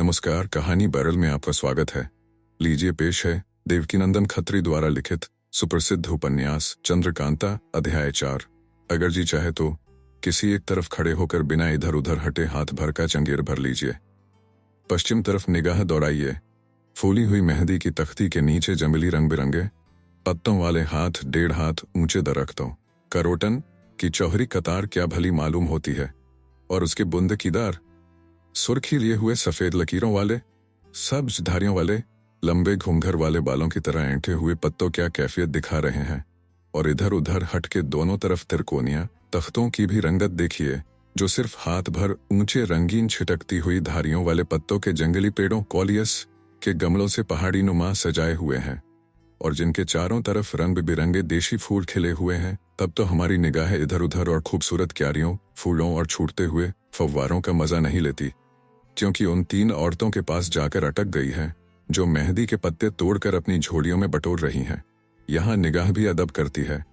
नमस्कार, कहानी बैरल में आपका स्वागत है। लीजिए पेश है देवकीनंदन खत्री द्वारा लिखित सुप्रसिद्ध उपन्यास चंद्रकांता अध्याय 4। अगर जी चाहे तो किसी एक तरफ खड़े होकर बिना इधर उधर हटे हाथ भर का चंगेर भर लीजिए। पश्चिम तरफ निगाह दौड़ाइए। फूली हुई मेहंदी की तख्ती के नीचे जंगली रंग बिरंगे पत्तों वाले हाथ 1.5 हाथ ऊंचे दरख्तों करोटन की चौहरी कतार क्या भली मालूम होती है, और उसके बुंदकीदार सुर्खी लिए हुए सफेद लकीरों वाले सब्ज धारियों वाले लंबे घूंघर वाले बालों की तरह ऐंठे हुए पत्तों क्या कैफियत दिखा रहे हैं। और इधर उधर हट के दोनों तरफ तिरकोनियां तख्तों की भी रंगत देखिए, जो सिर्फ हाथ भर ऊंचे रंगीन छिटकती हुई धारियों वाले पत्तों के जंगली पेड़ों कॉलियस के गमलों से पहाड़ी नुमा सजाए हुए हैं, और जिनके चारों तरफ रंग बिरंगे देशी फूल खिले हुए हैं। तब तो हमारी निगाह इधर उधर और खूबसूरत क्यारियों फूलों और छूटते हुए फव्वारों का मजा नहीं लेती, क्योंकि उन 3 औरतों के पास जाकर अटक गई है जो मेहंदी के पत्ते तोड़कर अपनी झोलियों में बटोर रही हैं। यहाँ निगाह भी अदब करती है,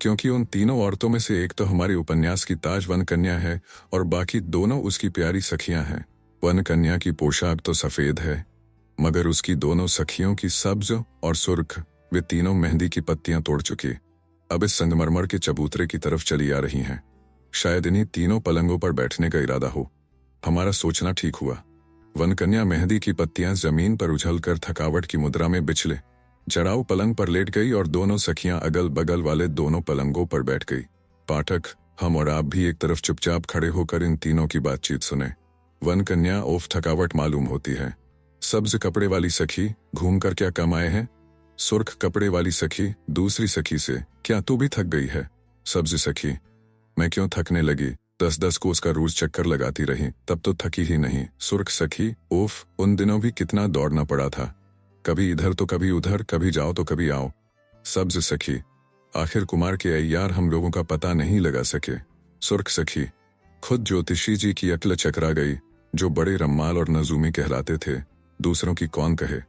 क्योंकि उन तीनों औरतों में से एक तो हमारी उपन्यास की ताज वन कन्या है और बाकी दोनों उसकी प्यारी सखियां हैं। वन कन्या की पोशाक तो सफेद है, मगर उसकी दोनों सखियों की सब्ज और सुर्ख वे तीनों मेहंदी की पत्तियां तोड़ चुकी अब इस संगमरमर के चबूतरे की तरफ चली आ रही हैं। शायद इन्हीं तीनों पलंगों पर बैठने का इरादा हो। हमारा सोचना ठीक हुआ। वनकन्या मेहंदी की पत्तियां जमीन पर उछलकर थकावट की मुद्रा में बिछले जड़ाऊ पलंग पर लेट गई और दोनों सखियां अगल बगल वाले दोनों पलंगों पर बैठ गई। पाठक, हम और आप भी एक तरफ चुपचाप खड़े होकर इन तीनों की बातचीत सुने। वनकन्या ओफ थकावट मालूम होती है। सब्ज कपड़े वाली सखी, घूम कर क्या कमाए हैं? सुर्ख कपड़े वाली सखी दूसरी सखी से, क्या तू भी थक गई है? सब्ज सखी, मैं क्यों थकने लगी, 10-10 कोस का रोज चक्कर लगाती रही, तब तो थकी ही नहीं। सुर्ख सखी, ओफ, उन दिनों भी कितना दौड़ना पड़ा था, कभी इधर तो कभी उधर, कभी जाओ तो कभी आओ। सब्ज सखी, आखिर कुमार के अय्यार हम लोगों का पता नहीं लगा सके। सुर्ख सखी, खुद ज्योतिषी जी की अक्ल चकरा गई, जो बड़े रम्माल और नजूमी कहलाते थे, दूसरों की कौन कहे।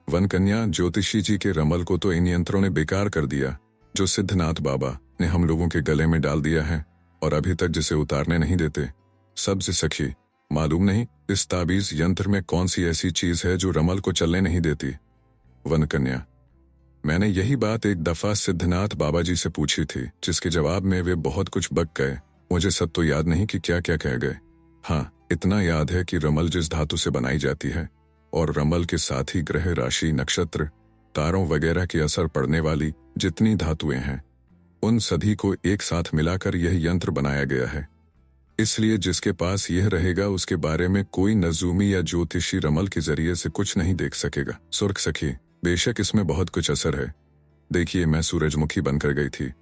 वनकन्या, ज्योतिषी जी के रमल को तो इन यंत्रों ने बेकार कर दिया, जो सिद्धनाथ बाबा ने हम लोगों के गले में डाल दिया है, और अभी तक जिसे उतारने नहीं देते। सब्ज सखी, मालूम नहीं इस ताबीज यंत्र में कौन सी ऐसी चीज है जो रमल को चलने नहीं देती। वनकन्या, मैंने यही बात एक दफा सिद्धनाथ बाबा जी से पूछी थी, जिसके जवाब में वे बहुत कुछ बक गए। मुझे सब तो याद नहीं कि क्या क्या कह गए। हाँ, इतना याद है कि रमल जिस धातु से बनाई जाती है, और रमल के साथ ही ग्रह राशि नक्षत्र तारों वगैरह के असर पड़ने वाली जितनी धातुएं हैं, उन सभी को एक साथ मिलाकर यह यंत्र बनाया गया है। इसलिए जिसके पास यह रहेगा उसके बारे में कोई नजूमी या ज्योतिषी रमल के जरिए से कुछ नहीं देख सकेगा। सुर्ख सखी, बेशक इसमें बहुत कुछ असर है। देखिए, मैं सूरजमुखी बनकर गई थी,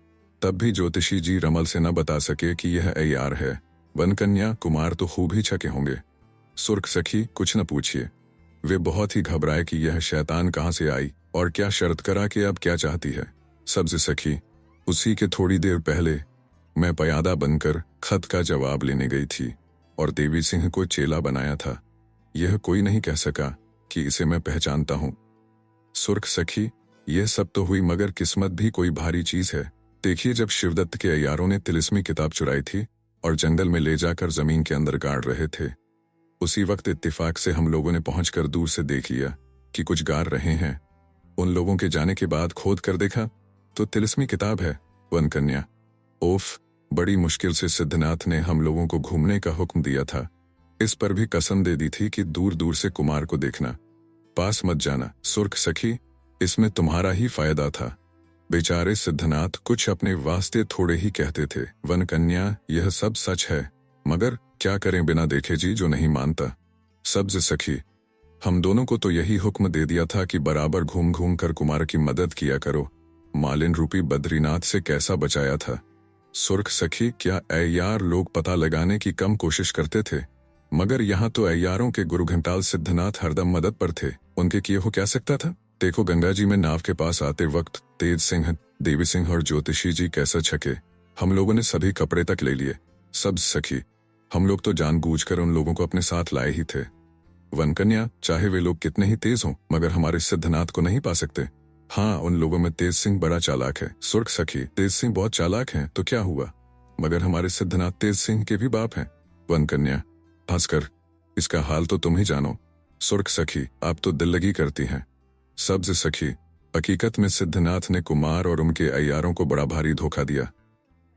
तब भी ज्योतिषी जी रमल से न बता सके कि यह अय्यार है। वनकन्या, कुमार तो खूब ही छके होंगे। सुर्ख सखी, कुछ न पूछिए, वे बहुत ही घबराए कि यह शैतान कहाँ से आई और क्या शर्त करा कि अब क्या चाहती है। सब्ज सखी, उसी के थोड़ी देर पहले मैं पयादा बनकर खत का जवाब लेने गई थी और देवी सिंह को चेला बनाया था। यह कोई नहीं कह सका कि इसे मैं पहचानता हूँ। सुर्ख सखी, यह सब तो हुई, मगर किस्मत भी कोई भारी चीज है। देखिए, जब शिवदत्त के अय्यारों ने तिलिस्मी किताब चुराई थी और जंगल में ले जाकर जमीन के अंदर गाड़ रहे थे, उसी वक्त इत्तेफाक से हम लोगों ने पहुंचकर दूर से देख लिया कि कुछ गाड़ रहे हैं। उन लोगों के जाने के बाद खोद कर देखा तो तिलिस्मी किताब है। वनकन्या, ओफ, बड़ी मुश्किल से सिद्धनाथ ने हम लोगों को घूमने का हुक्म दिया था। इस पर भी कसम दे दी थी कि दूर दूर से कुमार को देखना, पास मत जाना। सुर्ख सखी, इसमें तुम्हारा ही फायदा था। बेचारे सिद्धनाथ कुछ अपने वास्ते थोड़े ही कहते थे। वनकन्या, यह सब सच है, मगर क्या करें बिना देखे जी जो नहीं मानता। सब्ज सखी, हम दोनों को तो यही हुक्म दे दिया था कि बराबर घूम घूम कर कुमार की मदद किया करो। मालिन रूपी बद्रीनाथ से कैसा बचाया था। सुर्ख सखी, क्या अय्यार लोग पता लगाने की कम कोशिश करते थे? मगर यहाँ तो अय्यारों के गुरु घंटाल सिद्धनाथ हरदम मदद पर थे, उनके किए हो क्या सकता था। देखो, गंगा जी में नाव के पास आते वक्त तेज सिंह, देवी सिंह और ज्योतिषी जी कैसा छके। हम लोगों ने सभी कपड़े तक ले लिए। सब्ज सखी, हम लोग तो जानबूझकर उन लोगों को अपने साथ लाए ही थे। वनकन्या, चाहे वे लोग कितने ही तेज हों, मगर हमारे सिद्धनाथ को नहीं पा सकते। हाँ, उन लोगों में तेज सिंह बड़ा चालाक है। सुर्ख सखी, तेज सिंह बहुत चालाक हैं तो क्या हुआ, मगर हमारे सिद्धनाथ तेज सिंह के भी बाप हैं। वनकन्या, हंसकर, इसका हाल तो तुम ही जानो। सुर्ख सखी, आप तो दिल लगी करती हैं। सब्ज सखी, हकीकत में सिद्धनाथ ने कुमार और उनके अय्यारों को बड़ा भारी धोखा दिया।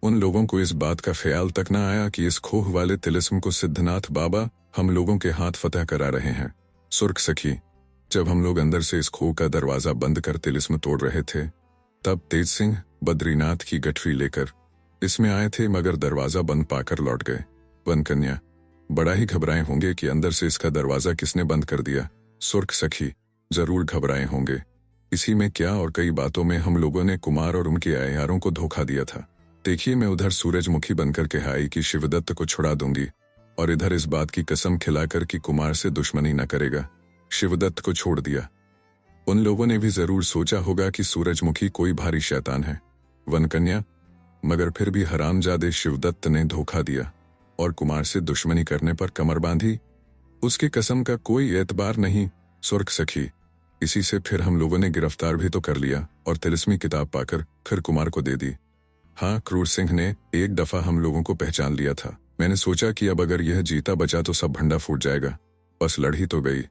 उन लोगों को इस बात का ख्याल तक न आया कि इस खोह वाले तिलिस्म को सिद्धनाथ बाबा हम लोगों के हाथ फतह करा रहे हैं। सुर्ख सखी, जब हम लोग अंदर से इस खोह का दरवाजा बंद कर तिलिस्म तोड़ रहे थे, तब तेज सिंह बद्रीनाथ की गठरी लेकर इसमें आए थे, मगर दरवाजा बंद पाकर लौट गए। वन कन्या, बड़ा ही घबराए होंगे कि अंदर से इसका दरवाजा किसने बंद कर दिया। सुर्ख सखी, जरूर घबराए होंगे। इसी में क्या और कई बातों में हम लोगों ने कुमार और उनके अय्यारों को धोखा दिया था। देखिए, मैं उधर सूरजमुखी बनकर के आई कि शिवदत्त को छुड़ा दूंगी, और इधर इस बात की कसम खिलाकर कि कुमार से दुश्मनी न करेगा। शिवदत्त को छोड़ दिया। उन लोगों ने भी जरूर सोचा होगा कि सूरजमुखी कोई भारी शैतान है। वनकन्या, मगर फिर भी हरामजादे शिवदत्त ने धोखा दिया और कुमार से दुश्मनी करने पर कमर बांधी। उसकी कसम का कोई एतबार नहीं। सुर्ख सखी, इसी से फिर हम लोगों ने गिरफ्तार भी तो कर लिया और तिलिस्मी किताब पाकर फिर कुमार को दे दी। हाँ, क्रूर सिंह ने एक दफा हम लोगों को पहचान लिया था। मैंने सोचा कि अब अगर यह जीता बचा तो सब भंडा फूट जाएगा। बस लड़ ही तो गई।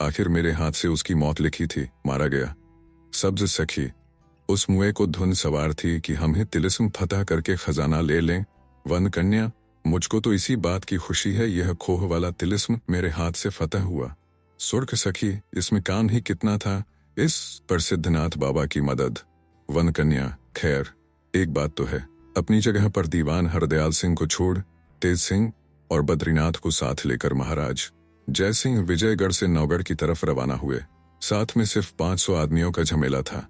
आखिर मेरे हाथ से उसकी मौत लिखी थी, मारा गया। सब्ज सखी, उस मुए को धुन सवार थी कि हम ही तिलिस्म फतह करके खजाना ले लें। वन कन्या, मुझको तो इसी बात की खुशी है, यह खोह वाला तिलिस्म मेरे हाथ से फतह हुआ। सुर्ख सखी, इसमें काम ही कितना था, इस पर सिद्धनाथ बाबा की मदद। वन कन्या, खैर एक बात तो है, अपनी जगह पर दीवान हरदयाल सिंह को छोड़ तेज सिंह और बद्रीनाथ को साथ लेकर महाराज जय सिंह विजयगढ़ से नौगढ़ की तरफ रवाना हुए। साथ में सिर्फ 500 आदमियों का झमेला था।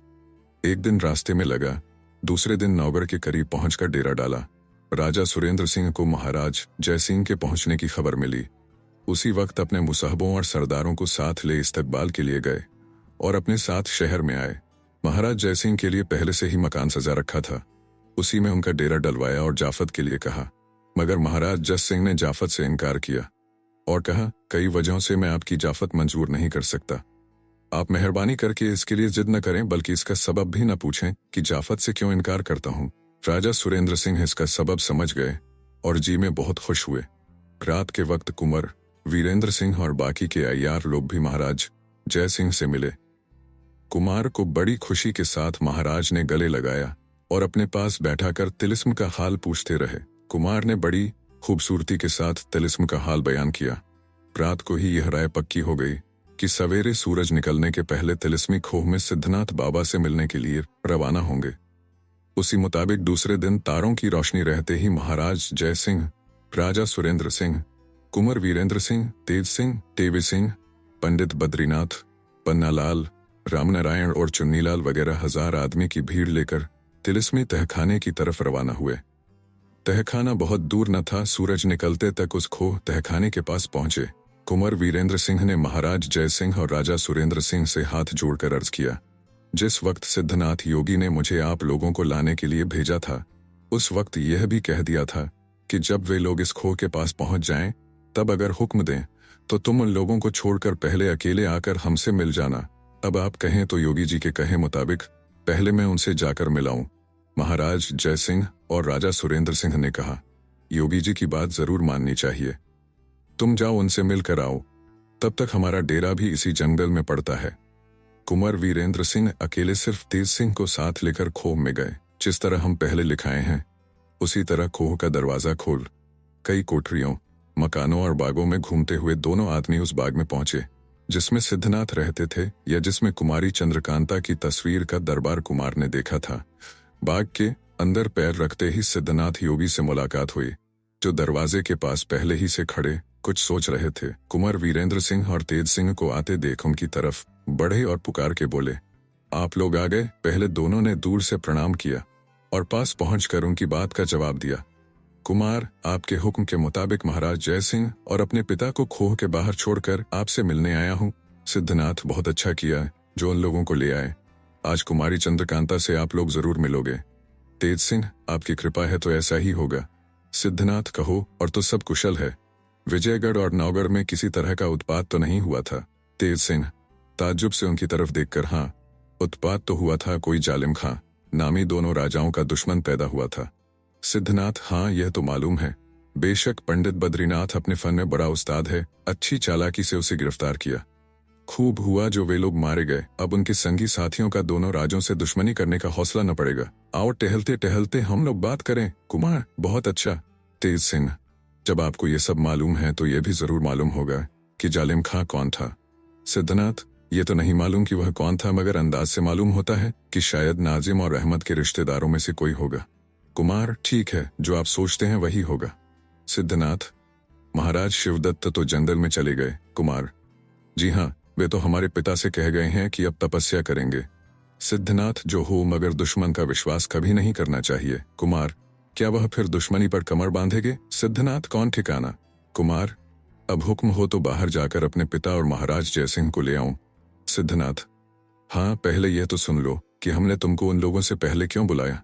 एक दिन रास्ते में लगा, दूसरे दिन नौगढ़ के करीब पहुंचकर डेरा डाला। राजा सुरेंद्र सिंह को महाराज जय सिंह के पहुंचने की खबर मिली। उसी वक्त अपने मुसाहबों और सरदारों को साथ ले इस्तकबाल के लिए गए और अपने साथ शहर में आए। महाराज जय सिंह के लिए पहले से ही मकान सजा रखा था, उसी में उनका डेरा डलवाया और जाफत के लिए कहा, मगर महाराज जस सिंह ने जाफत से इनकार किया और कहा, कई वजहों से मैं आपकी जाफत मंजूर नहीं कर सकता। आप मेहरबानी करके इसके लिए जिद न करें, बल्कि इसका सबब भी न पूछें कि जाफत से क्यों इनकार करता हूं। राजा सुरेंद्र सिंह इसका सबब समझ गए और जी में बहुत खुश हुए। रात के वक्त कुंवर वीरेंद्र सिंह और बाकी के अय्यार लोग भी महाराज जय सिंह से मिले। कुमार को बड़ी खुशी के साथ महाराज ने गले लगाया और अपने पास बैठाकर तिलिस्म का हाल पूछते रहे। कुमार ने बड़ी खूबसूरती के साथ तिलिस्म का हाल बयान किया। रात को ही यह राय पक्की हो गई कि सवेरे सूरज निकलने के पहले तिलिस्मी खोह में सिद्धनाथ बाबा से मिलने के लिए रवाना होंगे। उसी मुताबिक दूसरे दिन तारों की रोशनी रहते ही महाराज जय सिंह, राजा सुरेंद्र सिंह, कुंवर वीरेंद्र सिंह, तेज सिंह, टेवी सिंह, पंडित बद्रीनाथ, पन्नालाल, रामनारायण और चुन्नीलाल वगैरह 1000 आदमी की भीड़ लेकर तिलिस्मी तहखाने की तरफ रवाना हुए। तहखाना बहुत दूर न था। सूरज निकलते तक उस खोह तहखाने के पास पहुंचे। कुंवर वीरेंद्र सिंह ने महाराज जय सिंह और राजा सुरेंद्र सिंह से हाथ जोड़कर अर्ज किया, जिस वक्त सिद्धनाथ योगी ने मुझे आप लोगों को लाने के लिए भेजा था, उस वक्त यह भी कह दिया था कि जब वे लोग इस खोह के पास पहुंच जाएं, तब अगर हुक्म दें तो तुम उन लोगों को छोड़कर पहले अकेले आकर हमसे मिल जाना। अब आप कहें तो योगी जी के कहे मुताबिक पहले मैं उनसे जाकर मिलाऊं। महाराज जय सिंह और राजा सुरेंद्र सिंह ने कहा, योगी जी की बात जरूर माननी चाहिए। तुम जाओ, उनसे मिलकर आओ, तब तक हमारा डेरा भी इसी जंगल में पड़ता है। कुंवर वीरेंद्र सिंह अकेले सिर्फ तेज सिंह को साथ लेकर खोह में गए। जिस तरह हम पहले लिखाए हैं, उसी तरह खोह का दरवाजा खोल कई कोठरियों, मकानों और बागों में घूमते हुए दोनों आदमी उस बाग में पहुंचे जिसमें सिद्धनाथ रहते थे, या जिसमें कुमारी चंद्रकांता की तस्वीर का दरबार कुमार ने देखा था। बाग के अंदर पैर रखते ही सिद्धनाथ योगी से मुलाकात हुई, जो दरवाजे के पास पहले ही से खड़े कुछ सोच रहे थे। कुंवर वीरेंद्र सिंह और तेज सिंह को आते देख उनकी तरफ बढ़े और पुकार के बोले, आप लोग आ गए। पहले दोनों ने दूर से प्रणाम किया और पास पहुंचकर उनकी बात का जवाब दिया। कुमार, आपके हुक्म के मुताबिक महाराज जय सिंह और अपने पिता को खोह के बाहर छोड़कर आपसे मिलने आया हूँ। सिद्धनाथ बहुत अच्छा किया जो उन लोगों को ले आए। आज कुमारी चंद्रकांता से आप लोग जरूर मिलोगे। तेज सिंह, आपकी कृपा है तो ऐसा ही होगा। सिद्धनाथ, कहो और तो सब कुशल है। विजयगढ़ और नौगढ़ में किसी तरह का उत्पात तो नहीं हुआ था। तेज सिंह ताज्जुब से उनकी तरफ देखकर, हाँ, उत्पात तो हुआ था। कोई जालिम खां नामी दोनों राजाओं का दुश्मन पैदा हुआ था। सिद्धनाथ, हाँ, यह तो मालूम है। बेशक पंडित बद्रीनाथ अपने फन में बड़ा उस्ताद है, अच्छी चालाकी से उसे गिरफ्तार किया। खूब हुआ जो वे लोग मारे गए। अब उनके संगी साथियों का दोनों राज्यों से दुश्मनी करने का हौसला न पड़ेगा। आओ टहलते टहलते हम लोग बात करें। कुमार, बहुत अच्छा। तेज सिंह, जब आपको ये सब मालूम है तो ये भी जरूर मालूम होगा कि जालिम खां कौन था। सिद्धनाथ, ये तो नहीं मालूम कि वह कौन था, मगर अंदाज से मालूम होता है कि शायद नाजिम और अहमद के रिश्तेदारों में से कोई होगा। कुमार, ठीक है, जो आप सोचते हैं वही होगा। सिद्धनाथ, महाराज शिवदत्त तो जंगल में चले गए। कुमार, जी हाँ, वे तो हमारे पिता से कह गए हैं कि अब तपस्या करेंगे। सिद्धनाथ, जो हो, मगर दुश्मन का विश्वास कभी नहीं करना चाहिए। कुमार, क्या वह फिर दुश्मनी पर कमर बांधेंगे? सिद्धनाथ, कौन ठिकाना। कुमार, अब हुक्म हो तो बाहर जाकर अपने पिता और महाराज जयसिंह को ले आऊं। सिद्धनाथ, हाँ, पहले यह तो सुन लो कि हमने तुमको उन लोगों से पहले क्यों बुलाया।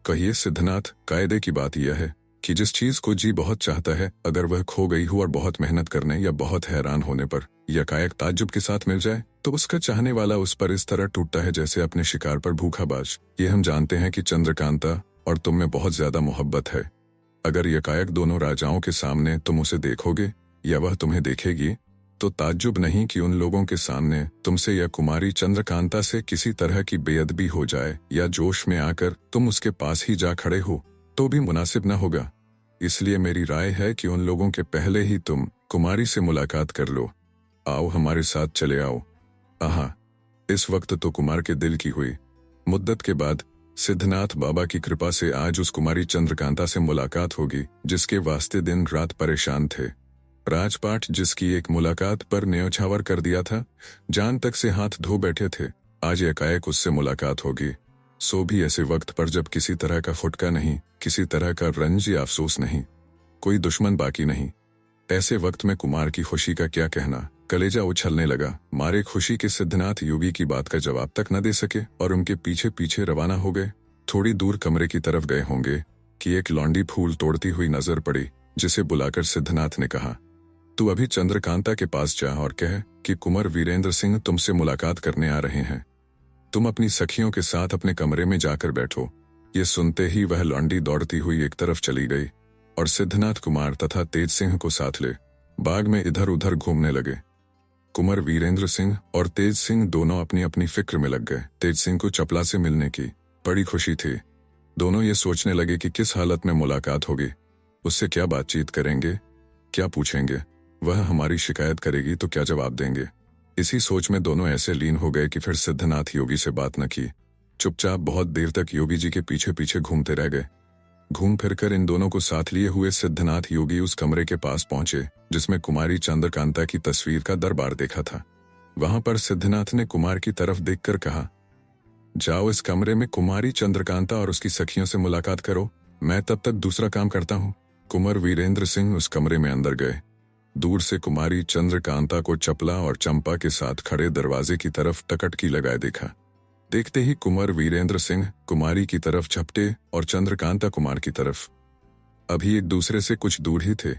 कहिए सिद्धनाथ। कायदे की बात यह है कि जिस चीज को जी बहुत चाहता है, अगर वह खो गई हो और बहुत मेहनत करने या बहुत हैरान होने पर यकायक ताज्जुब के साथ मिल जाए, तो उसका चाहने वाला उस पर इस तरह टूटता है जैसे अपने शिकार पर भूखाबाज। ये हम जानते हैं कि चंद्रकांता और तुम में बहुत ज्यादा मोहब्बत है। अगर यकायक दोनों राजाओं के सामने तुम उसे देखोगे या वह तुम्हें देखेगी, तो ताज्जुब नहीं कि उन लोगों के सामने तुमसे या कुमारी चंद्रकांता से किसी तरह की बेअदबी हो जाए या जोश में आकर तुम उसके पास ही जा खड़े हो तो भी मुनासिब न होगा। इसलिए मेरी राय है कि उन लोगों के पहले ही तुम कुमारी से मुलाकात कर लो। आओ, हमारे साथ चले आओ। आहा, इस वक्त तो कुमार के दिल की हुई। मुद्दत के बाद सिद्धनाथ बाबा की कृपा से आज उस कुमारी चंद्रकांता से मुलाकात होगी जिसके वास्ते दिन रात परेशान थे। राजपाट जिसकी एक मुलाकात पर न्योछावर कर दिया था, जान तक से हाथ धो बैठे थे, आज एकाएक उससे मुलाकात होगी। सो भी ऐसे वक्त पर जब किसी तरह का फुटका नहीं, किसी तरह का रंज या अफसोस नहीं, कोई दुश्मन बाकी नहीं। ऐसे वक्त में कुमार की खुशी का क्या कहना। कलेजा उछलने लगा। मारे खुशी के सिद्धनाथ योगी की बात का जवाब तक न दे सके और उनके पीछे पीछे रवाना हो गए। थोड़ी दूर कमरे की तरफ गए होंगे कि एक लौंडी फूल तोड़ती हुई नजर पड़ी, जिसे बुलाकर सिद्धनाथ ने कहा, तू अभी चंद्रकांता के पास जा और कह कि कुंवर वीरेंद्र सिंह तुमसे मुलाकात करने आ रहे हैं। तुम अपनी सखियों के साथ अपने कमरे में जाकर बैठो। ये सुनते ही वह लौंडी दौड़ती हुई एक तरफ चली गई और सिद्धनाथ कुमार तथा तेज सिंह को साथ ले बाग में इधर उधर घूमने लगे। कुंवर वीरेंद्र सिंह और तेज सिंह दोनों अपनी अपनी फिक्र में लग गए। तेज सिंह को चपला से मिलने की बड़ी खुशी थी। दोनों ये सोचने लगे कि किस हालत में मुलाकात होगी, उससे क्या बातचीत करेंगे, क्या पूछेंगे, वह हमारी शिकायत करेगी तो क्या जवाब देंगे। इसी सोच में दोनों ऐसे लीन हो गए कि फिर सिद्धनाथ योगी से बात न की। चुपचाप बहुत देर तक योगी जी के पीछे पीछे घूमते रह गए। घूम फिरकर इन दोनों को साथ लिए हुए सिद्धनाथ योगी उस कमरे के पास पहुंचे जिसमें कुमारी चंद्रकांता की तस्वीर का दरबार देखा था। वहां पर सिद्धनाथ ने कुमार की तरफ देखकर कहा, जाओ इस कमरे में कुमारी चंद्रकांता और उसकी सखियों से मुलाकात करो, मैं तब तक दूसरा काम करता हूँ। कुंवर वीरेंद्र सिंह उस कमरे में अंदर गए। दूर से कुमारी चंद्रकांता को चपला और चंपा के साथ खड़े दरवाजे की तरफ टकटकी लगाए देखा। देखते ही कुंवर वीरेंद्र सिंह कुमारी की तरफ झपटे और चंद्रकांता कुमार की तरफ। अभी एक दूसरे से कुछ दूर ही थे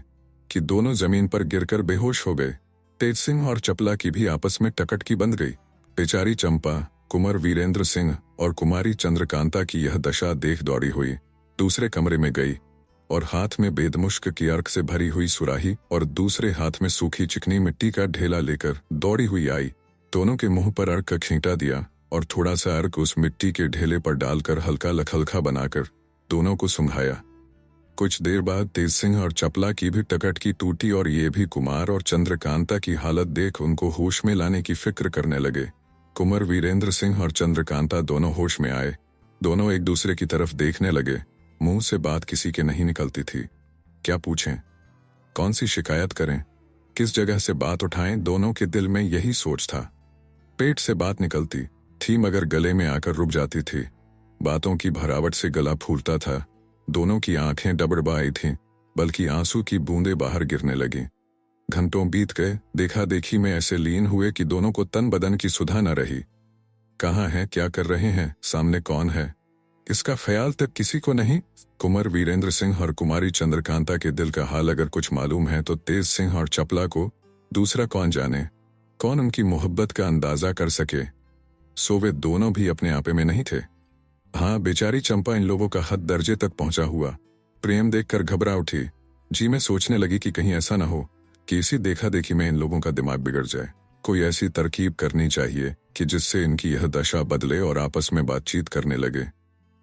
कि दोनों जमीन पर गिरकर बेहोश हो गए। तेज सिंह और चपला की भी आपस में टकटकी बंध गई। बेचारी चंपा कुंवर वीरेंद्र सिंह और कुमारी चंद्रकांता की यह दशा देख दौड़ी हुई दूसरे कमरे में गई और हाथ में बेदमुश्क की अर्क से भरी हुई सुराही और दूसरे हाथ में सूखी चिकनी मिट्टी का ढेला लेकर दौड़ी हुई आई। दोनों के मुंह पर अर्क खींटा दिया और थोड़ा सा अर्क उस मिट्टी के ढेले पर डालकर हल्का लखलखा बनाकर दोनों को सुंघाया। कुछ देर बाद तेज सिंह और चपला की भी टकटकी टूटी और ये भी कुमार और चंद्रकांता की हालत देख उनको होश में लाने की फिक्र करने लगे। कुंवर वीरेंद्र सिंह और चंद्रकांता दोनों होश में आए। दोनों एक दूसरे की तरफ देखने लगे। मुंह से बात किसी के नहीं निकलती थी। क्या पूछें, कौन सी शिकायत करें, किस जगह से बात उठाएं, दोनों के दिल में यही सोच था। पेट से बात निकलती थी मगर गले में आकर रुक जाती थी। बातों की भरावट से गला फूलता था। दोनों की आंखें डबडबाई थीं, बल्कि आंसू की बूंदें बाहर गिरने लगीं। घंटों बीत गए। देखा देखी में ऐसे लीन हुए कि दोनों को तन बदन की सुधा न रही। कहाँ हैं, क्या कर रहे हैं, सामने कौन है, इसका ख्याल तक किसी को नहीं। कुंवर वीरेंद्र सिंह और कुमारी चंद्रकांता के दिल का हाल अगर कुछ मालूम है तो तेज सिंह और चपला को दूसरा कौन जाने। कौन उनकी मोहब्बत का अंदाजा कर सके। सो वे दोनों भी अपने आपे में नहीं थे। हाँ, बेचारी चंपा इन लोगों का हद दर्जे तक पहुंचा हुआ प्रेम देखकर घबरा उठी। जी में सोचने लगी कि कहीं ऐसा न हो कि इसी देखा देखी में इन लोगों का दिमाग बिगड़ जाए। कोई ऐसी तरकीब करनी चाहिए कि जिससे इनकी यह दशा बदले और आपस में बातचीत करने लगे।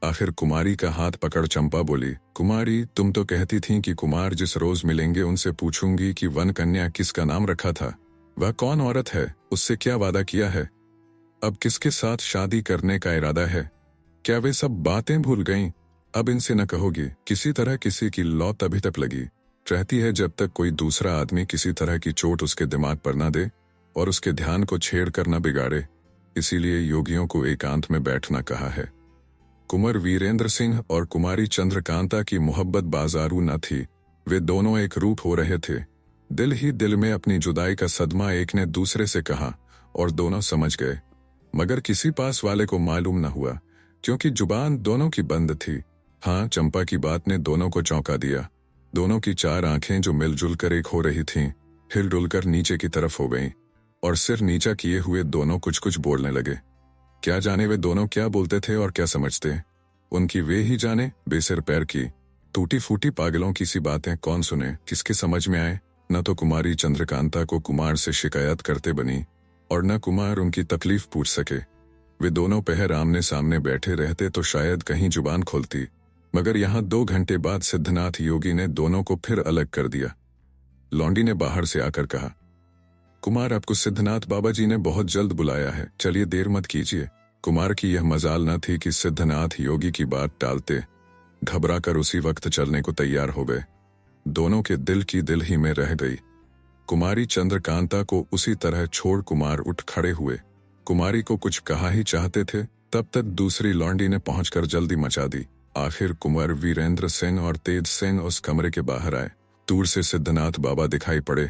आखिर कुमारी का हाथ पकड़ चंपा बोली, कुमारी, तुम तो कहती थीं कि कुमार जिस रोज मिलेंगे उनसे पूछूंगी कि वन कन्या किसका नाम रखा था, वह कौन औरत है, उससे क्या वादा किया है, अब किसके साथ शादी करने का इरादा है। क्या वे सब बातें भूल गईं? अब इनसे न कहोगी। किसी तरह किसी की लौ तभी तक लगी रहती है जब तक कोई दूसरा आदमी किसी तरह की चोट उसके दिमाग पर न दे और उसके ध्यान को छेड़ कर न बिगाड़े। इसीलिए योगियों को एकांत में बैठना कहा है। कुंवर वीरेंद्र सिंह और कुमारी चंद्रकांता की मोहब्बत बाजारू न थी। वे दोनों एक रूप हो रहे थे। दिल ही दिल में अपनी जुदाई का सदमा एक ने दूसरे से कहा और दोनों समझ गए, मगर किसी पास वाले को मालूम न हुआ क्योंकि जुबान दोनों की बंद थी। हाँ, चंपा की बात ने दोनों को चौंका दिया। दोनों की चार आंखें जो मिलजुल कर एक हो रही थीं, हिलडुल कर नीचे की तरफ हो गईं और सिर नीचा किए हुए दोनों कुछ कुछ बोलने लगे। क्या जाने वे दोनों क्या बोलते थे और क्या समझते, उनकी वे ही जाने। बेसिर पैर की टूटी फूटी पागलों की सी बातें कौन सुने, किसके समझ में आए। न तो कुमारी चंद्रकांता को कुमार से शिकायत करते बनी और न कुमार उनकी तकलीफ पूछ सके। वे दोनों पहर आमने सामने बैठे रहते तो शायद कहीं जुबान खोलती, मगर यहाँ 2 घंटे बाद सिद्धनाथ योगी ने दोनों को फिर अलग कर दिया। लौंडी ने बाहर से आकर कहा, कुमार, आपको सिद्धनाथ बाबा जी ने बहुत जल्द बुलाया है, चलिए देर मत कीजिए। कुमार की यह मजाल न थी कि सिद्धनाथ योगी की बात टालते घबरा कर उसी वक्त चलने को तैयार हो गए। दोनों के दिल की दिल ही में रह गई। कुमारी चंद्रकांता को उसी तरह छोड़ कुमार उठ खड़े हुए। कुमारी को कुछ कहा ही चाहते थे, तब तक दूसरी लौंडी ने पहुंचकर जल्दी मचा दी। आखिर कुंवर वीरेंद्र सिंह और तेज सिंह उस कमरे के बाहर आए। दूर से सिद्धनाथ बाबा दिखाई पड़े,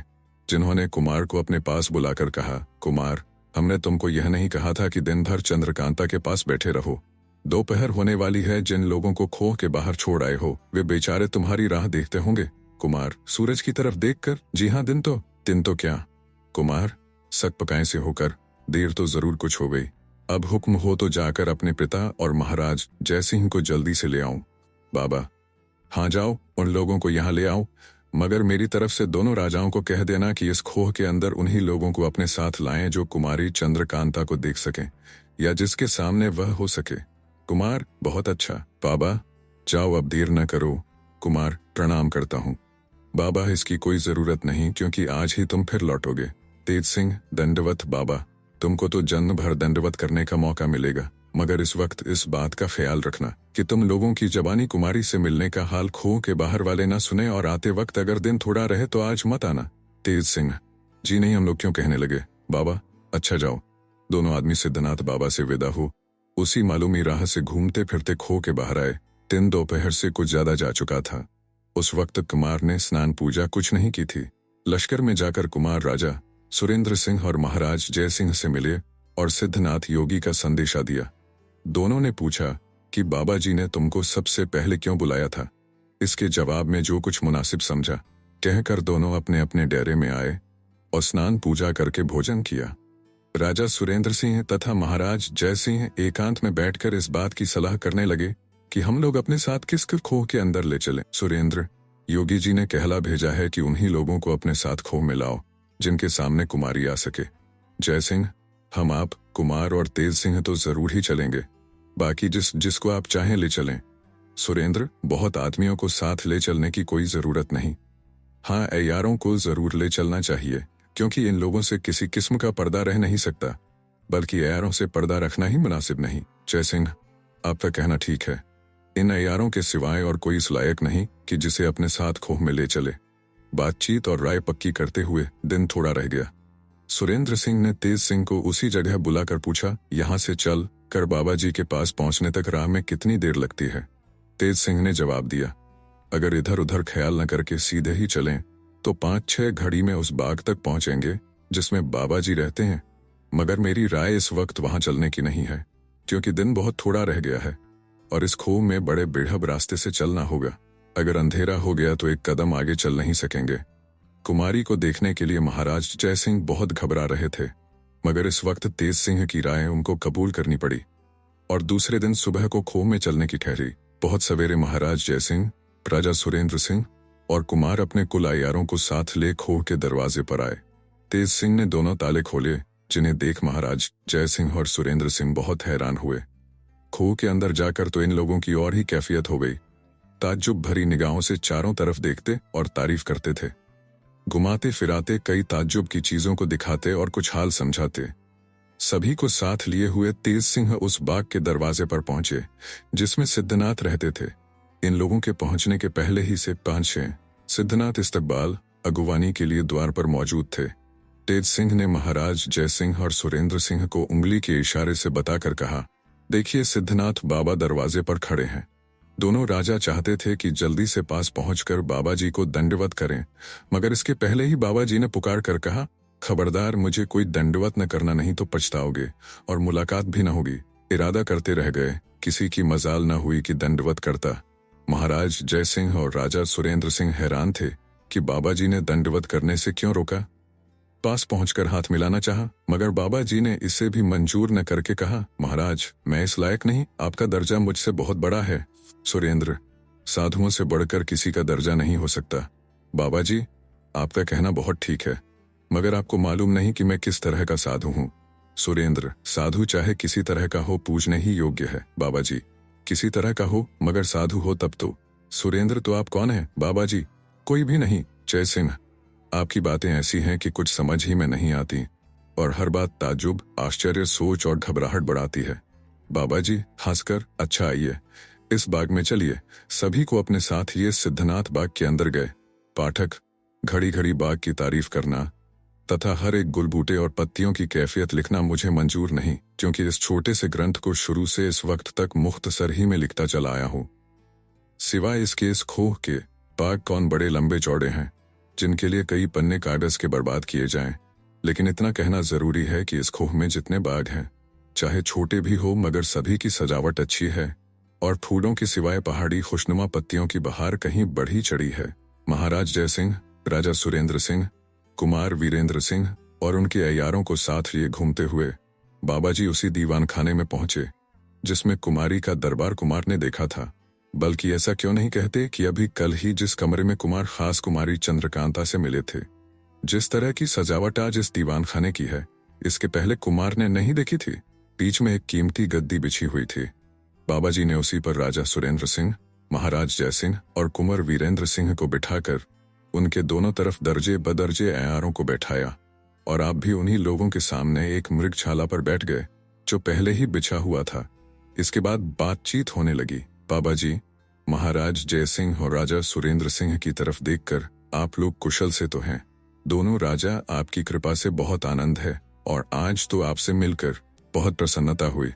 जिन्होंने कुमार को अपने पास बुलाकर कहा, कुमार, हमने तुमको यह नहीं कहा था कि दिन भर चंद्रकांता के पास बैठे रहो। दोपहर होने वाली है, जिन लोगों को खोह के बाहर छोड़ आए हो वे बेचारे तुम्हारी राह देखते होंगे। कुमार, सूरज की तरफ देखकर, जी हाँ, दिन तो क्या। कुमार, सक पकाए से होकर, देर तो जरूर कुछ हो गई। अब हुक्म हो तो जाकर अपने पिता और महाराज जयसिंह को जल्दी से ले आऊं। बाबा, हाँ जाओ, उन लोगों को यहाँ ले आओ, मगर मेरी तरफ से दोनों राजाओं को कह देना कि इस खोह के अंदर उन्हीं लोगों को अपने साथ लाएं जो कुमारी चंद्रकांता को देख सकें या जिसके सामने वह हो सके। कुमार, बहुत अच्छा बाबा, जाओ, अब देर न करो। कुमार, प्रणाम करता हूँ। बाबा, इसकी कोई जरूरत नहीं, क्योंकि आज ही तुम फिर लौटोगे। तेज सिंह, दंडवत बाबा, तुमको तो जन्म भर दंडवत करने का मौका मिलेगा, मगर इस वक्त इस बात का ख्याल रखना कि तुम लोगों की जबानी कुमारी से मिलने का हाल खोह के बाहर वाले ना सुने, और आते वक्त अगर दिन थोड़ा रहे तो आज मत आना। तेज सिंह, जी नहीं, हम लोग क्यों कहने लगे। बाबा, अच्छा जाओ। दोनों आदमी सिद्धनाथ बाबा से विदा हो उसी मालूमी राह से घूमते फिरते खोह के बाहर आए। दिन दोपहर से कुछ ज्यादा जा चुका था। उस वक्त कुमार ने स्नान पूजा कुछ नहीं की थी। लश्कर में जाकर कुमार राजा सुरेंद्र सिंह और महाराज जय सिंह से मिले और सिद्धनाथ योगी का संदेशा दिया। दोनों ने पूछा कि बाबा जी ने तुमको सबसे पहले क्यों बुलाया था। इसके जवाब में जो कुछ मुनासिब समझा कहकर दोनों अपने अपने डेरे में आए और स्नान पूजा करके भोजन किया। राजा सुरेंद्र सिंह तथा महाराज जय सिंह एकांत में बैठकर इस बात की सलाह करने लगे कि हम लोग अपने साथ किस खोह के अंदर ले चलें। सुरेंद्र, योगी जी ने कहला भेजा है कि उन्हीं लोगों को अपने साथ खोह में लाओ जिनके सामने कुमारी आ सके। जय सिंह, हम, आप, कुमार और तेज सिंह तो जरूर ही चलेंगे, बाकी जिसको आप चाहें ले चलें। सुरेंद्र, बहुत आदमियों को साथ ले चलने की कोई जरूरत नहीं। हाँ, अय्यारों को जरूर ले चलना चाहिए, क्योंकि इन लोगों से किसी किस्म का पर्दा रह नहीं सकता, बल्कि अय्यारों से पर्दा रखना ही मुनासिब नहीं। जय सिंह, आपका कहना ठीक है। इन अय्यारों के सिवाय और कोई इस लायक नहीं कि जिसे अपने साथ खोह में ले चले। बातचीत और राय पक्की करते हुए दिन थोड़ा रह गया। सुरेंद्र सिंह ने तेज सिंह को उसी जगह बुलाकर पूछा, यहाँ से चल कर बाबा जी के पास पहुंचने तक राह में कितनी देर लगती है। तेज सिंह ने जवाब दिया, अगर इधर उधर ख्याल न करके सीधे ही चलें तो 5-6 घड़ी में उस बाग तक पहुंचेंगे जिसमें बाबा जी रहते हैं। मगर मेरी राय इस वक्त वहां चलने की नहीं है, क्योंकि दिन बहुत थोड़ा रह गया है और इस खोह में बड़े बेढब रास्ते से चलना होगा। अगर अंधेरा हो गया तो एक कदम आगे चल नहीं सकेंगे। कुमारी को देखने के लिए महाराज जय सिंह बहुत घबरा रहे थे, मगर इस वक्त तेज सिंह की राय उनको कबूल करनी पड़ी और दूसरे दिन सुबह को खोह में चलने की ठहरी। बहुत सवेरे महाराज जय सिंह, राजा सुरेंद्र सिंह और कुमार अपने कुल अय्यारों को साथ ले खोह के दरवाजे पर आए। तेज सिंह ने दोनों ताले खोले जिन्हें देख महाराज जय सिंह और सुरेंद्र सिंह बहुत हैरान हुए। खोह के अंदर जाकर तो इन लोगों की और ही कैफियत हो गई। ताज्जुब भरी निगाहों से चारों तरफ देखते और तारीफ करते थे। घुमाते फिराते कई ताज्जुब की चीजों को दिखाते और कुछ हाल समझाते। सभी को साथ लिए हुए तेज सिंह उस बाग के दरवाजे पर पहुंचे जिसमें सिद्धनाथ रहते थे। इन लोगों के पहुंचने के पहले ही से 5-6 सिद्धनाथ इस्तकबाल अगुवानी के लिए द्वार पर मौजूद थे। तेज सिंह ने महाराज जय सिंह और सुरेंद्र सिंह को उंगली के इशारे से बताकर कहा, देखिए सिद्धनाथ बाबा दरवाजे पर खड़े हैं। दोनों राजा चाहते थे कि जल्दी से पास पहुंचकर बाबा जी को दंडवत करें, मगर इसके पहले ही बाबा जी ने पुकार कर कहा, खबरदार, मुझे कोई दंडवत न करना, नहीं तो पछताओगे और मुलाकात भी न होगी। इरादा करते रह गए, किसी की मजाल न हुई कि दंडवत करता। महाराज जय सिंह और राजा सुरेंद्र सिंह हैरान थे कि बाबा जी ने दंडवत करने से क्यों रोका। पास पहुंचकर हाथ मिलाना चाहा, मगर बाबा जी ने इसे भी मंजूर न करके कहा, महाराज मैं इस लायक नहीं, आपका दर्जा मुझसे बहुत बड़ा है। सुरेंद्र, साधुओं से बढ़कर किसी का दर्जा नहीं हो सकता। बाबा जी, आपका कहना बहुत ठीक है, मगर आपको मालूम नहीं कि मैं किस तरह का साधु हूँ। सुरेंद्र, साधु चाहे किसी तरह का हो पूजने ही योग्य है। बाबा जी, किसी तरह का हो मगर साधु हो तब तो। सुरेंद्र, तो आप कौन है? बाबा जी, कोई भी नहीं। जय सिंह, आपकी बातें ऐसी हैं कि कुछ समझ ही में नहीं आती और हर बात ताज्जुब, आश्चर्य, सोच और घबराहट बढ़ाती है। बाबा जी हंसकर, अच्छा आइए, इस बाग में चलिए। सभी को अपने साथ ये सिद्धनाथ बाग के अंदर गए। पाठक, घड़ी घड़ी बाग की तारीफ करना तथा हर एक गुलबूटे और पत्तियों की कैफियत लिखना मुझे मंजूर नहीं, क्योंकि इस छोटे से ग्रंथ को शुरू से इस वक्त तक मुख्तसर ही में लिखता चला आया हूँ। सिवाय इसके इस खोह के बाग कौन बड़े लंबे चौड़े हैं जिनके लिए कई पन्ने कागज के बर्बाद किए जाएं। लेकिन इतना कहना जरूरी है कि इस खोह में जितने बाग हैं, चाहे छोटे भी हो मगर सभी की सजावट अच्छी है और फूलों के सिवाय पहाड़ी खुशनुमा पत्तियों की बहार कहीं बढ़ी चढ़ी है। महाराज जय सिंह, राजा सुरेंद्र सिंह, कुमार वीरेंद्र सिंह और उनके अय्यारों को साथ लिए घूमते हुए बाबा जी उसी दीवान खाने में पहुंचे जिसमें कुमारी का दरबार कुमार ने देखा था। बल्कि ऐसा क्यों नहीं कहते कि अभी कल ही जिस कमरे में कुमार खास कुमारी चंद्रकांता से मिले थे, जिस तरह की सजावट आज इस दीवान खाने की है, इसके पहले कुमार ने नहीं देखी थी। बीच में एक कीमती गद्दी बिछी हुई थी। बाबा जी ने उसी पर राजा सुरेंद्र सिंह, महाराज जय सिंह और कुंवर वीरेंद्र सिंह को बिठाकर उनके दोनों तरफ दर्जे बदर्जे अय्यारों को बैठाया और आप भी उन्हीं लोगों के सामने एक मृगशाला पर बैठ गए जो पहले ही बिछा हुआ था। इसके बाद बातचीत होने लगी। बाबा जी, महाराज जय सिंह और राजा सुरेंद्र सिंह की तरफ देखकर, आप लोग कुशल से तो हैं? दोनों राजा, आपकी कृपा से बहुत आनंद है और आज तो आपसे मिलकर बहुत प्रसन्नता हुई।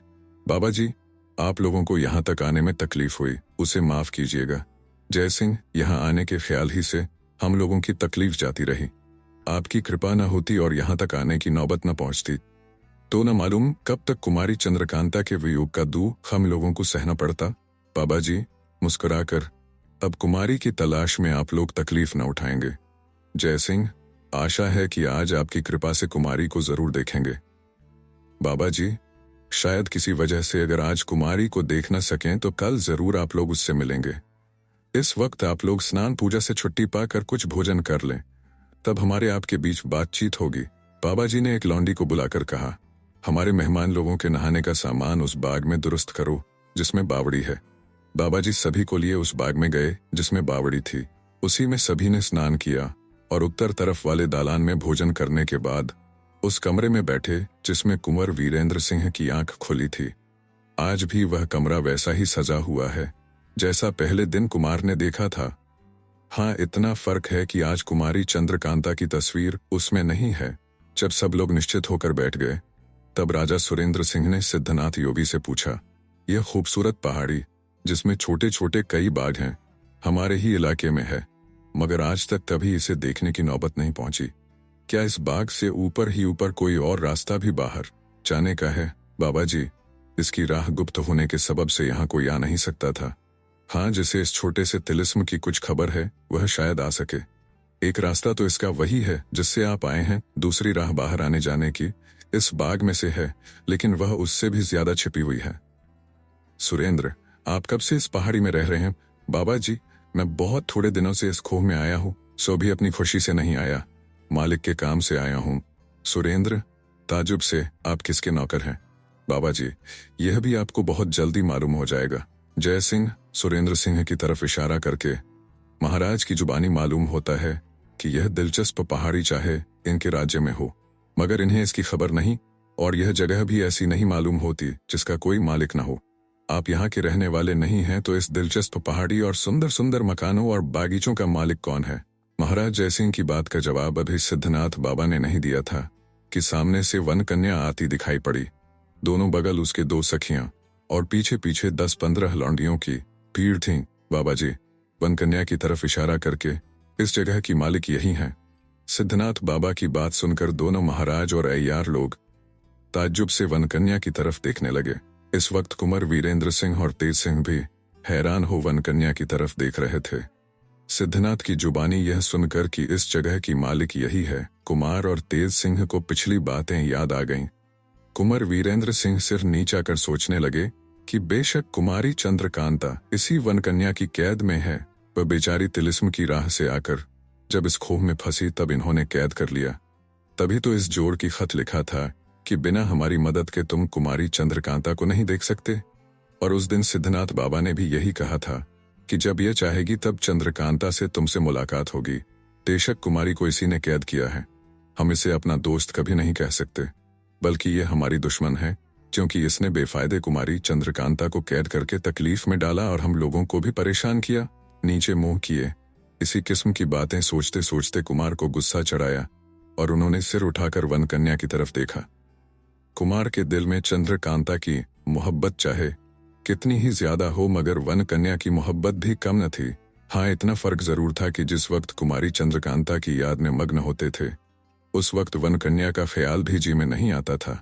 बाबा जी, आप लोगों को यहाँ तक आने में तकलीफ हुई, उसे माफ कीजिएगा। जय सिंह, यहाँ आने के ख्याल ही से हम लोगों की तकलीफ जाती रही। आपकी कृपा न होती और यहाँ तक आने की नौबत न पहुँचती तो न मालूम कब तक कुमारी चंद्रकांता के वियोग का दुख हम लोगों को सहना पड़ता। बाबा जी मुस्कुराकर, अब कुमारी की तलाश में आप लोग तकलीफ न उठाएंगे। जय सिंह, आशा है कि आज आपकी कृपा से कुमारी को जरूर देखेंगे। बाबा जी, शायद किसी वजह से अगर आज कुमारी को देख न सकें तो कल जरूर आप लोग उससे मिलेंगे। इस वक्त आप लोग स्नान पूजा से छुट्टी पाकर कुछ भोजन कर लें, तब हमारे आपके बीच बातचीत होगी। बाबा जी ने एक लौंडी को बुलाकर कहा, हमारे मेहमान लोगों के नहाने का सामान उस बाग में दुरुस्त करो जिसमें बावड़ी है। बाबा जी सभी को लिए उस बाग में गए जिसमें बावड़ी थी। उसी में सभी ने स्नान किया और उत्तर तरफ वाले दालान में भोजन करने के बाद उस कमरे में बैठे जिसमें कुंवर वीरेंद्र सिंह की आंख खुली थी। आज भी वह कमरा वैसा ही सजा हुआ है जैसा पहले दिन कुमार ने देखा था। हाँ, इतना फर्क है कि आज कुमारी चंद्रकांता की तस्वीर उसमें नहीं है। जब सब लोग निश्चित होकर बैठ गए तब राजा सुरेंद्र सिंह ने सिद्धनाथ योगी से पूछा, यह खूबसूरत पहाड़ी जिसमें छोटे छोटे कई बाग हैं हमारे ही इलाके में है, मगर आज तक कभी इसे देखने की नौबत नहीं पहुंची। क्या इस बाग से ऊपर ही ऊपर कोई और रास्ता भी बाहर जाने का है? बाबा जी, इसकी राह गुप्त होने के सबब से यहाँ कोई आ नहीं सकता था। हाँ, जिसे इस छोटे से तिलिस्म की कुछ खबर है वह शायद आ सके। एक रास्ता तो इसका वही है जिससे आप आए हैं। दूसरी राह बाहर आने जाने की इस बाग में से है, लेकिन वह उससे भी ज्यादा छिपी हुई है। सुरेंद्र, आप कब से इस पहाड़ी में रह रहे हैं? बाबा जी, मैं बहुत थोड़े दिनों से इस खोह में आया हूँ, सो भी अपनी खुशी से नहीं आया, मालिक के काम से आया हूँ। सुरेंद्र, ताजुब से, आप किसके नौकर हैं? बाबा जी, यह भी आपको बहुत जल्दी मालूम हो जाएगा। जय सिंह सुरेंद्र सिंह की तरफ इशारा करके महाराज की जुबानी मालूम होता है कि यह दिलचस्प पहाड़ी चाहे इनके राज्य में हो, मगर इन्हें इसकी खबर नहीं, और यह जगह भी ऐसी नहीं मालूम होती जिसका कोई मालिक न हो। आप यहाँ के रहने वाले नहीं हैं, तो इस दिलचस्प पहाड़ी और सुंदर सुंदर मकानों और बागीचों का मालिक कौन है? महाराज जयसिंह की बात का जवाब अभी सिद्धनाथ बाबा ने नहीं दिया था कि सामने से वन कन्या आती दिखाई पड़ी। दोनों बगल उसके 2 सखियां और पीछे पीछे 10-15 लौंडियों की भीड़ थी। बाबा जी वन कन्या की तरफ इशारा करके, इस जगह की मालिक यही हैं। सिद्धनाथ बाबा की बात सुनकर दोनों महाराज और अय्यार लोग ताज्जुब से वन कन्या की तरफ देखने लगे। इस वक्त कुंवर वीरेंद्र सिंह और तेज सिंह भी हैरान हो वन कन्या की तरफ देख रहे थे। सिद्धनाथ की जुबानी यह सुनकर कि इस जगह की मालिक यही है, कुमार और तेज सिंह को पिछली बातें याद आ गईं। कुंवर वीरेंद्र सिंह सिर नीचा कर सोचने लगे कि बेशक कुमारी चंद्रकांता इसी वन कन्या की कैद में है। वह बेचारी तिलिस्म की राह से आकर जब इस खोह में फंसी तब इन्होंने कैद कर लिया। तभी तो इस जोड़ की खत लिखा था कि बिना हमारी मदद के तुम कुमारी चंद्रकांता को नहीं देख सकते। और उस दिन सिद्धनाथ बाबा ने भी यही कहा था कि जब यह चाहेगी तब चंद्रकांता से तुमसे मुलाकात होगी। बेशक कुमारी को इसी ने कैद किया है। हम इसे अपना दोस्त कभी नहीं कह सकते, बल्कि ये हमारी दुश्मन है, क्योंकि इसने बेफायदे कुमारी चंद्रकांता को कैद करके तकलीफ में डाला और हम लोगों को भी परेशान किया। नीचे मुंह किए इसी किस्म की बातें सोचते सोचते कुमार को गुस्सा चढ़ाया और उन्होंने सिर उठाकर वन कन्या की तरफ देखा। कुमार के दिल में चंद्रकांता की मोहब्बत चाहे कितनी ही ज्यादा हो, मगर वन कन्या की मोहब्बत भी कम न थी। हाँ, इतना फर्क जरूर था कि जिस वक्त कुमारी चंद्रकांता की याद में मग्न होते थे, उस वक्त वन कन्या का ख्याल भी जी में नहीं आता था,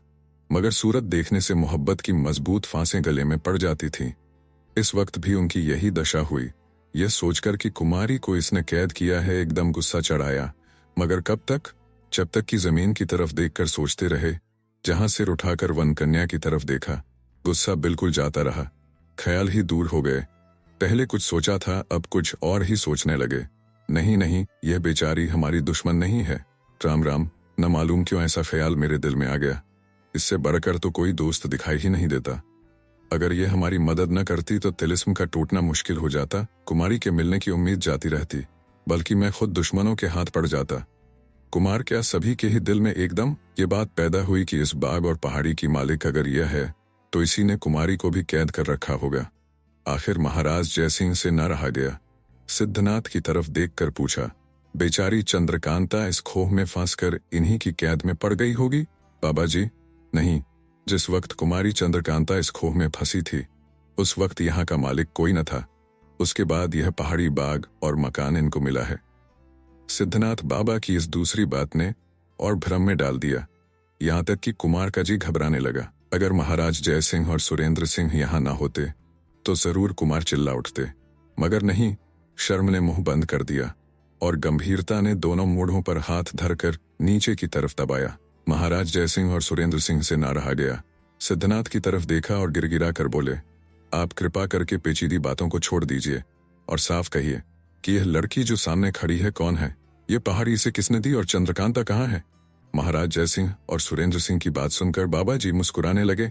मगर सूरत देखने से मोहब्बत की मजबूत फांसें गले में पड़ जाती थीं। इस वक्त भी उनकी यही दशा हुई। यह सोचकर कि कुमारी को इसने कैद किया है, एकदम गुस्सा चढ़ाया, मगर कब तक? जब तक कि जमीन की तरफ देखकर सोचते रहे। जहां सिर उठाकर वन कन्या की तरफ देखा, गुस्सा बिल्कुल जाता रहा, ख्याल ही दूर हो गए। पहले कुछ सोचा था, अब कुछ और ही सोचने लगे। नहीं नहीं, यह बेचारी हमारी दुश्मन नहीं है। राम राम, न मालूम क्यों ऐसा ख्याल मेरे दिल में आ गया। इससे बढ़कर तो कोई दोस्त दिखाई ही नहीं देता। अगर यह हमारी मदद न करती तो तिलिस्म का टूटना मुश्किल हो जाता, कुमारी के मिलने की उम्मीद जाती रहती, बल्कि मैं खुद दुश्मनों के हाथ पड़ जाता। कुमार क्या सभी के ही दिल में एकदम ये बात पैदा हुई कि इस बाग और पहाड़ी की मालिक अगर यह है तो इसी ने कुमारी को भी कैद कर रखा होगा। आखिर महाराज जयसिंह से न रहा गया। सिद्धनाथ की तरफ देखकर पूछा, बेचारी चंद्रकांता इस खोह में फंसकर इन्हीं की कैद में पड़ गई होगी? बाबा जी नहीं, जिस वक्त कुमारी चंद्रकांता इस खोह में फंसी थी उस वक्त यहाँ का मालिक कोई न था। उसके बाद यह पहाड़ी बाग और मकान इनको मिला है। सिद्धनाथ बाबा की इस दूसरी बात ने और भ्रम में डाल दिया, यहाँ तक कि कुमार का जी घबराने लगा। अगर महाराज जयसिंह और सुरेंद्र सिंह यहाँ ना होते तो जरूर कुमार चिल्ला उठते, मगर नहीं, शर्म ने मुंह बंद कर दिया और गंभीरता ने दोनों मूढ़ों पर हाथ धरकर नीचे की तरफ दबाया। महाराज जयसिंह और सुरेंद्र सिंह से ना रहा गया। सिद्धनाथ की तरफ देखा और गिड़गिड़ा कर बोले, आप कृपा करके पेचीदी बातों को छोड़ दीजिए और साफ कहिए कि यह लड़की जो सामने खड़ी है कौन है? ये पहाड़ी इसे किसने दी और चंद्रकांता कहाँ है? महाराज जयसिंह और सुरेंद्र सिंह की बात सुनकर बाबा जी मुस्कुराने लगे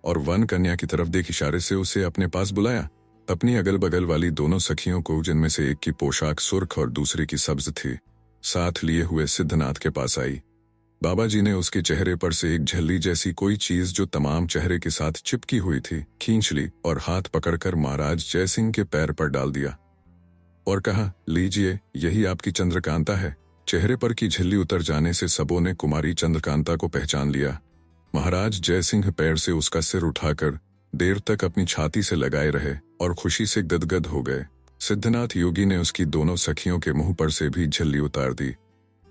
और वन कन्या की तरफ देख इशारे से उसे अपने पास बुलाया। अपनी अगल बगल वाली दोनों सखियों को, जिनमें से एक की पोशाक सुर्ख और दूसरी की सब्ज थी, साथ लिए हुए सिद्धनाथ के पास आई। बाबा जी ने उसके चेहरे पर से एक झल्ली जैसी कोई चीज जो तमाम चेहरे के साथ चिपकी हुई थी खींच ली और हाथ पकड़कर महाराज जयसिंह के पैर पर डाल दिया और कहा, लीजिए, यही आपकी चंद्रकांता है। चेहरे पर की झिल्ली उतर जाने से सबों ने कुमारी चंद्रकांता को पहचान लिया। महाराज जयसिंह पैर से उसका सिर उठाकर देर तक अपनी छाती से लगाए रहे और खुशी से गदगद हो गए। सिद्धनाथ योगी ने उसकी दोनों सखियों के मुंह पर से भी झिल्ली उतार दी।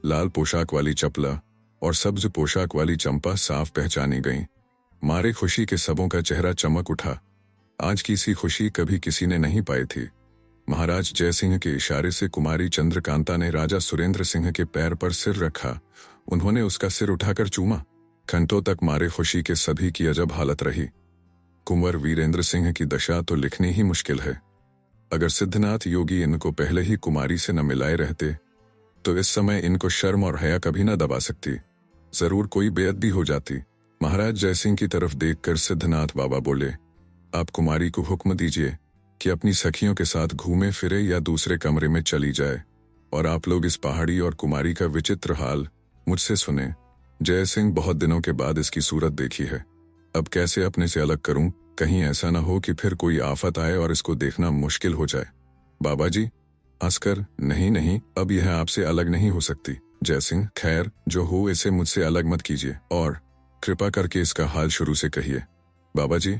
लाल पोशाक वाली चपला और सब्ज पोशाक वाली चंपा साफ पहचानी गईं। मारे खुशी के सबों का चेहरा चमक उठा। आज की सी खुशी कभी किसी ने नहीं पाई थी। महाराज जयसिंह के इशारे से कुमारी चंद्रकांता ने राजा सुरेंद्र सिंह के पैर पर सिर रखा। उन्होंने उसका सिर उठाकर चूमा। घंटों तक मारे खुशी के सभी की अजब हालत रही। कुंवर वीरेंद्र सिंह की दशा तो लिखनी ही मुश्किल है। अगर सिद्धनाथ योगी इनको पहले ही कुमारी से न मिलाए रहते तो इस समय इनको शर्म और हया कभी न दबा सकती। जरूर कोई बेअदबी हो जाती। महाराज जयसिंह की तरफ देखकर सिद्धनाथ बाबा बोले, आप कुमारी को हुक्म दीजिए कि अपनी सखियों के साथ घूमे फिरे या दूसरे कमरे में चली जाए, और आप लोग इस पहाड़ी और कुमारी का विचित्र हाल मुझसे सुने। जयसिंह बहुत दिनों के बाद इसकी सूरत देखी है, अब कैसे अपने से अलग करूं, कहीं ऐसा न हो कि फिर कोई आफत आए और इसको देखना मुश्किल हो जाए। बाबा जी हंसकर, नहीं नहीं, अब यह आपसे अलग नहीं हो सकती। जयसिंह, खैर जो हो इसे मुझसे अलग मत कीजिए, और कृपा करके इसका हाल शुरू से कहिए। बाबा जी,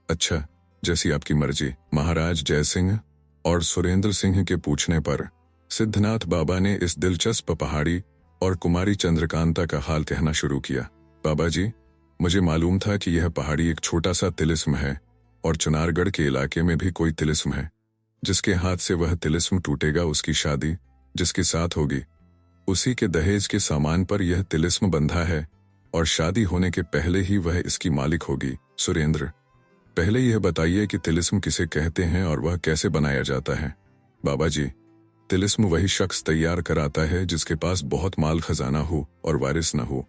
अच्छा, जैसी आपकी मर्जी। महाराज जयसिंह और सुरेंद्र सिंह के पूछने पर सिद्धनाथ बाबा ने इस दिलचस्प पहाड़ी और कुमारी चंद्रकांता का हाल कहना शुरू किया। बाबा जी, मुझे मालूम था कि यह पहाड़ी एक छोटा सा तिलिस्म है, और चुनारगढ़ के इलाके में भी कोई तिलिस्म है। जिसके हाथ से वह तिलिस्म टूटेगा उसकी शादी जिसके साथ होगी, उसी के दहेज के सामान पर यह तिलिस्म बंधा है, और शादी होने के पहले ही वह इसकी मालिक होगी। सुरेंद्र, पहले यह बताइए कि तिलिस्म किसे कहते हैं और वह कैसे बनाया जाता है। बाबा जी, तिलिस्म वही शख्स तैयार कराता है जिसके पास बहुत माल खजाना हो और वारिस न हो।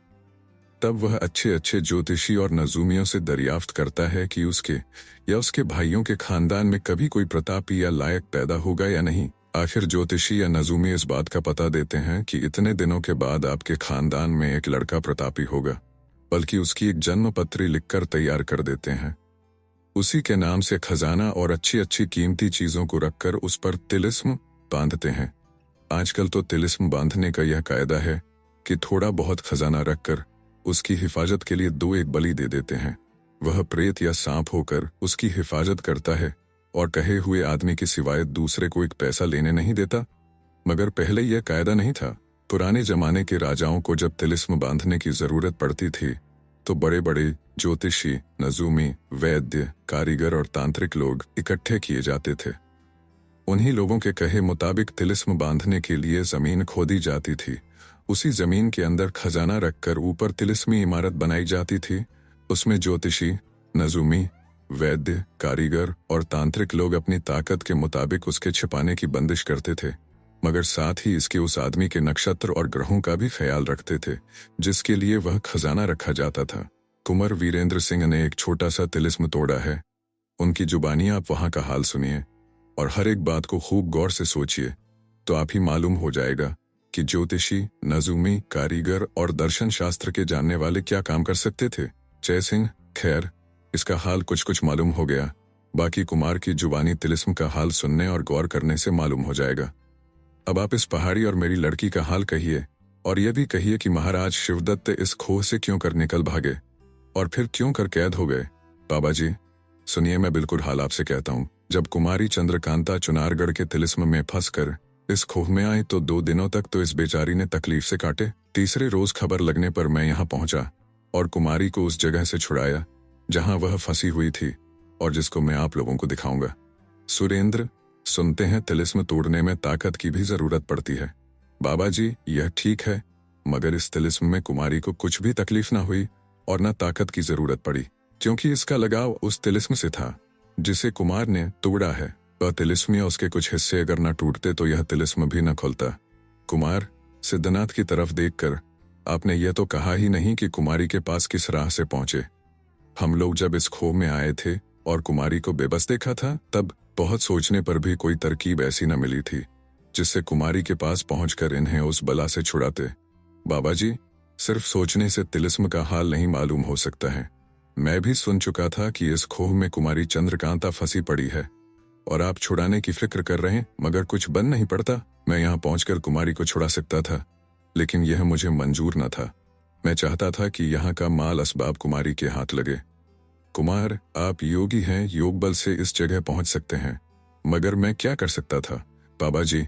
तब वह अच्छे अच्छे ज्योतिषी और नजूमियों से दरियाफ्त करता है कि उसके या उसके भाइयों के खानदान में कभी कोई प्रतापी या लायक पैदा होगा या नहीं। आखिर ज्योतिषी या नजूमी इस बात का पता देते हैं कि इतने दिनों के बाद आपके खानदान में एक लड़का प्रतापी होगा, बल्कि उसकी एक जन्म पत्री लिखकर तैयार कर देते हैं। उसी के नाम से खजाना और अच्छी अच्छी कीमती चीजों को रखकर उस पर तिलिस्म बांधते हैं। आजकल तो तिलिस्म बांधने का यह कायदा है कि थोड़ा बहुत खजाना रखकर उसकी हिफाजत के लिए दो एक बलि दे देते हैं। वह प्रेत या सांप होकर उसकी हिफाजत करता है और कहे हुए आदमी के सिवाय दूसरे को एक पैसा लेने नहीं देता। मगर पहले यह कायदा नहीं था। पुराने जमाने के राजाओं को जब तिलिस्म बांधने की जरूरत पड़ती थी तो बड़े बड़े ज्योतिषी, नजूमी, वैद्य, कारीगर और तांत्रिक लोग इकट्ठे किए जाते थे। उन्हीं लोगों के कहे मुताबिक तिलिस्म बांधने के लिए जमीन खोदी जाती थी। उसी जमीन के अंदर खजाना रखकर ऊपर तिलिस्मी इमारत बनाई जाती थी। उसमें ज्योतिषी, नजूमी, वैद्य, कारीगर और तांत्रिक लोग अपनी ताकत के मुताबिक उसके छिपाने की बंदिश करते थे, मगर साथ ही इसके उस आदमी के नक्षत्र और ग्रहों का भी ख्याल रखते थे जिसके लिए वह खजाना रखा जाता था। कुंवर वीरेंद्र सिंह ने एक छोटा सा तिलिस्म तोड़ा है। उनकी जुबानी आप वहां का हाल सुनिए और हर एक बात को खूब गौर से सोचिए, तो आप ही मालूम हो जाएगा कि ज्योतिषी, नजूमी, कारीगर और दर्शन शास्त्र के जानने वाले क्या काम कर सकते थे। जयसिंह, खैर इसका हाल कुछ कुछ मालूम हो गया, बाकी कुमार की जुबानी तिलिस्म का हाल सुनने और गौर करने से मालूम हो जाएगा। अब आप इस पहाड़ी और मेरी लड़की का हाल कहिए, और यह भी कहिए कि महाराज शिवदत्त इस खोह से क्यों कर निकल भागे और फिर क्यों कर कैद हो गए। बाबा जी सुनिए, मैं बिल्कुल हाल आपसे कहता हूँ। जब कुमारी चंद्रकांता चुनारगढ़ के तिलिस्म में फंसकर इस खोह में आई तो 2 दिनों तक तो इस बेचारी ने तकलीफ से काटे। तीसरे रोज खबर लगने पर मैं यहाँ पहुंचा और कुमारी को उस जगह से छुड़ाया जहां वह फंसी हुई थी, और जिसको मैं आप लोगों को दिखाऊंगा। सुरेंद्र, सुनते हैं तिलिस्म तोड़ने में ताकत की भी जरूरत पड़ती है। बाबा जी यह ठीक है, मगर इस तिलिस्म में कुमारी को कुछ भी तकलीफ ना हुई और न ताकत की जरूरत पड़ी, क्योंकि इसका लगाव उस तिलिस्म से था जिसे कुमार ने तोड़ा है। वह तिलिस्म या उसके कुछ हिस्से अगर न टूटते तो यह तिलिस्म भी न खुलता। कुमार, सिद्धनाथ की तरफ देखकर, आपने यह तो कहा ही नहीं कि कुमारी के पास किस राह से पहुंचे। हम लोग जब इस खोह में आए थे और कुमारी को बेबस देखा था, तब बहुत सोचने पर भी कोई तरकीब ऐसी न मिली थी जिससे कुमारी के पास पहुंचकर इन्हें उस बला से छुड़ाते। बाबा जी, सिर्फ सोचने से तिलिस्म का हाल नहीं मालूम हो सकता है। मैं भी सुन चुका था कि इस खोह में कुमारी चंद्रकांता फंसी पड़ी है और आप छुड़ाने की फिक्र कर रहे हैं, मगर कुछ बन नहीं पड़ता। मैं यहाँ पहुंचकर कुमारी को छुड़ा सकता था, लेकिन यह मुझे मंजूर न था। मैं चाहता था कि यहाँ का माल असबाब कुमारी के हाथ लगे। कुमार, आप योगी हैं, योग बल से इस जगह पहुंच सकते हैं, मगर मैं क्या कर सकता था। बाबा जी,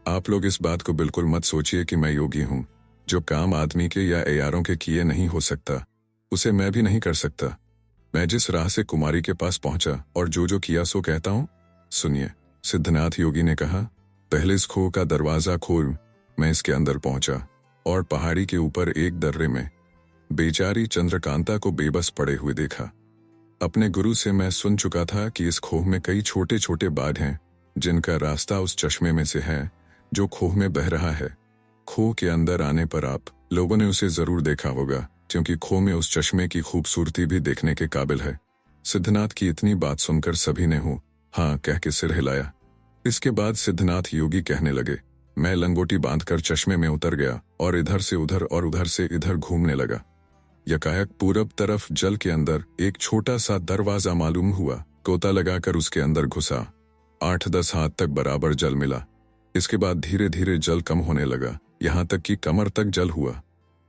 आप लोग इस बात को बिल्कुल मत सोचिए कि मैं योगी हूँ। जो काम आदमी के या एयारों के किए नहीं हो सकता, उसे मैं भी नहीं कर सकता। मैं जिस राह से कुमारी के पास पहुंचा और जो जो किया सो कहता हूँ, सुनिए। सिद्धनाथ योगी ने कहा, पहले इस खोह का दरवाजा खोल। मैं इसके अंदर पहुंचा और पहाड़ी के ऊपर एक दर्रे में बेचारी चंद्रकांता को बेबस पड़े हुए देखा। अपने गुरु से मैं सुन चुका था कि इस खोह में कई छोटे छोटे बाग हैं जिनका रास्ता उस चश्मे में से है जो खोह में बह रहा है। खो के अंदर आने पर आप लोगों ने उसे जरूर देखा होगा, क्योंकि खो में उस चश्मे की खूबसूरती भी देखने के काबिल है। सिद्धनाथ की इतनी बात सुनकर सभी ने हूँ हाँ कह के सिर हिलाया। इसके बाद सिद्धनाथ योगी कहने लगे, मैं लंगोटी बांधकर चश्मे में उतर गया और इधर से उधर और उधर से इधर घूमने लगा। यकायक पूरब तरफ जल के अंदर एक छोटा सा दरवाजा मालूम हुआ। गोता लगाकर उसके अंदर घुसा। 8-10 हाथ तक बराबर जल मिला। इसके बाद धीरे धीरे जल कम होने लगा, यहाँ तक कि कमर तक जल हुआ।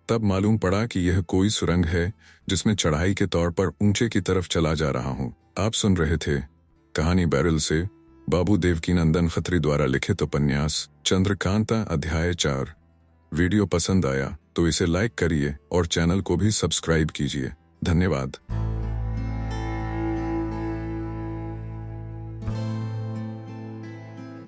तब मालूम पड़ा कि यह कोई सुरंग है जिसमें चढ़ाई के तौर पर ऊंचे की तरफ चला जा रहा हूँ। आप सुन रहे थे कहानी बैरल से बाबू देवकीनंदन खत्री द्वारा लिखित उपन्यास चंद्रकांता अध्याय 4। वीडियो पसंद आया तो इसे लाइक करिए और चैनल को भी सब्सक्राइब कीजिए। धन्यवाद।